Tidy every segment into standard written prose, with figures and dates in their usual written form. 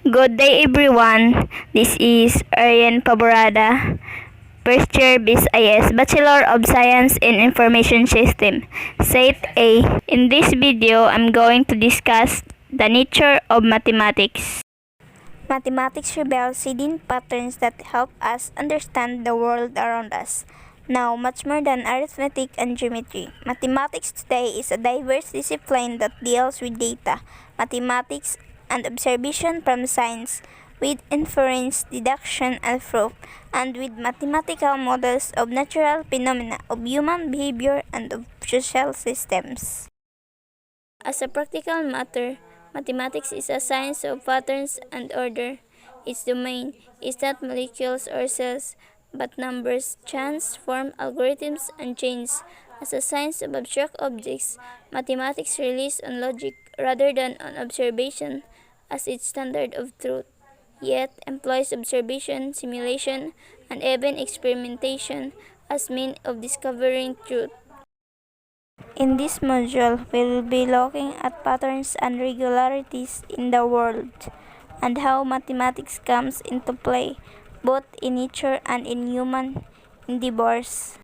Good day everyone. This is Arian Paborada, first year BSIS Bachelor of Science in Information System, Set A. In this video, I'm going to discuss the nature of mathematics. Mathematics reveals hidden patterns that help us understand the world around us. Now, much more than arithmetic and geometry, mathematics today is a diverse discipline that deals with data, mathematics, and observation from science, with inference, deduction, and proof, and with mathematical models of natural phenomena, of human behavior, and of social systems. As a practical matter, mathematics is a science of patterns and order. Its domain is not molecules or cells, but numbers, chance, form, algorithms, and chains. As a science of abstract objects, mathematics relies on logic rather than on observation as its standard of truth, yet employs observation, simulation, and even experimentation as means of discovering truth. In this module, we will be looking at patterns and regularities in the world and how mathematics comes into play both in nature and in human endeavors.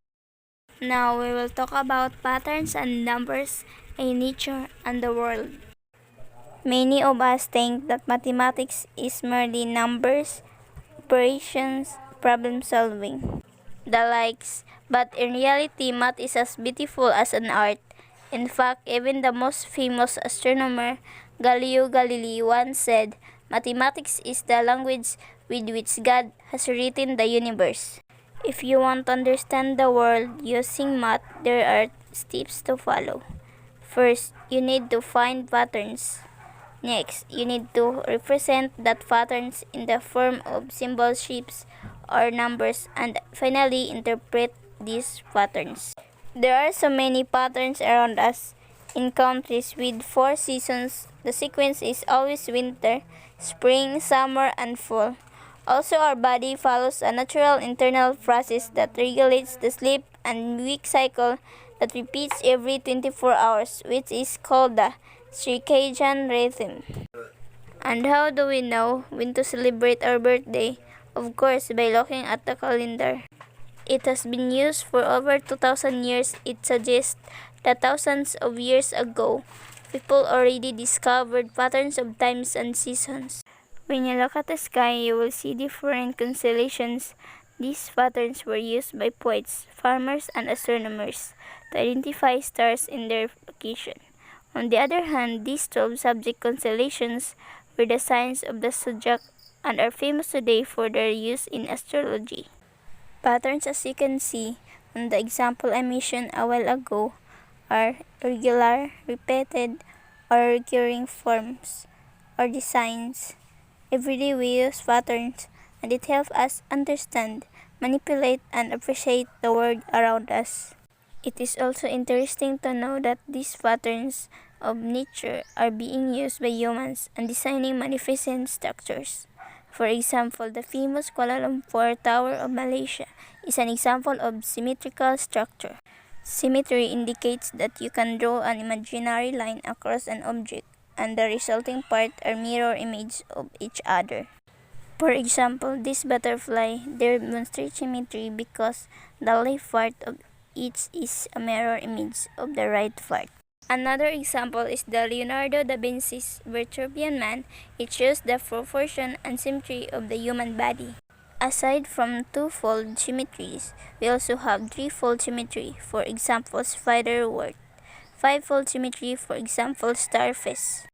Now we will talk about patterns and numbers in nature and the world. Many of us think that mathematics is merely numbers, operations, problem solving, the likes, but in reality math is as beautiful as an art. In fact, even the most famous astronomer Galileo Galilei once said, "Mathematics is the language with which God has written the universe." If you want to understand the world using math, there are steps to follow. First, you need to find patterns. Next, you need to represent that patterns in the form of symbols, shapes, or numbers, and finally interpret these patterns. There are so many patterns around us. In countries with 4 seasons, the sequence is always winter, spring, summer, and fall. Also, our body follows a natural internal process that regulates the sleep and wake cycle that repeats every 24 hours, which is called the circadian rhythm. And how do we know when to celebrate our birthday? Of course, by looking at the calendar. It has been used for over 2,000 years. It suggests that thousands of years ago, people already discovered patterns of times and seasons. When you look at the sky, you will see different constellations. These patterns were used by poets, farmers, and astronomers to identify stars in their location. On the other hand, these 12 subject constellations were the signs of the zodiac and are famous today for their use in astrology. Patterns, as you can see on the example I mentioned a while ago, are regular, repeated, or recurring forms or designs. Every day we use patterns, and it helps us understand, manipulate, and appreciate the world around us. It is also interesting to know that these patterns of nature are being used by humans in designing magnificent structures. For example, the famous Kuala Lumpur Tower of Malaysia is an example of symmetrical structure. Symmetry indicates that you can draw an imaginary line across an object, and the resulting parts are mirror images of each other. For example, this butterfly demonstrates symmetry because the left part of each is a mirror image of the right part. Another example is the Leonardo da Vinci's Vitruvian Man. It shows the proportion and symmetry of the human body. Aside from two-fold symmetries, we also have three-fold symmetry, for example, spiderwort, five-fold symmetry, for example, starfish.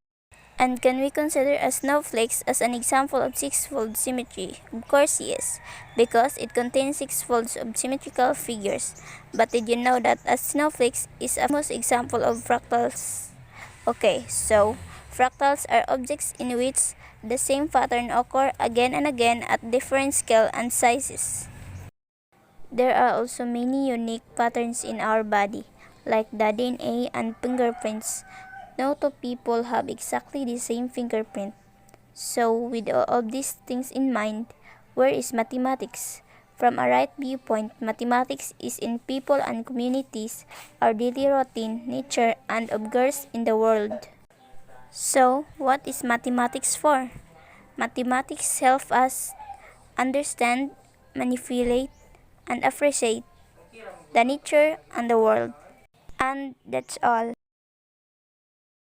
And can we consider a snowflakes as an example of six-fold symmetry? Of course, yes, because it contains six folds of symmetrical figures. But did you know that a snowflakes is a famous example of fractals? Okay, so fractals are objects in which the same pattern occur again and again at different scale and sizes. There are also many unique patterns in our body, like the DNA and fingerprints. No two people have exactly the same fingerprint. So, with all of these things in mind, where is mathematics? From a right viewpoint, mathematics is in people and communities, our daily routine, nature, and occurs in the world. So, what is mathematics for? Mathematics help us understand, manipulate, and appreciate the nature and the world. And that's all.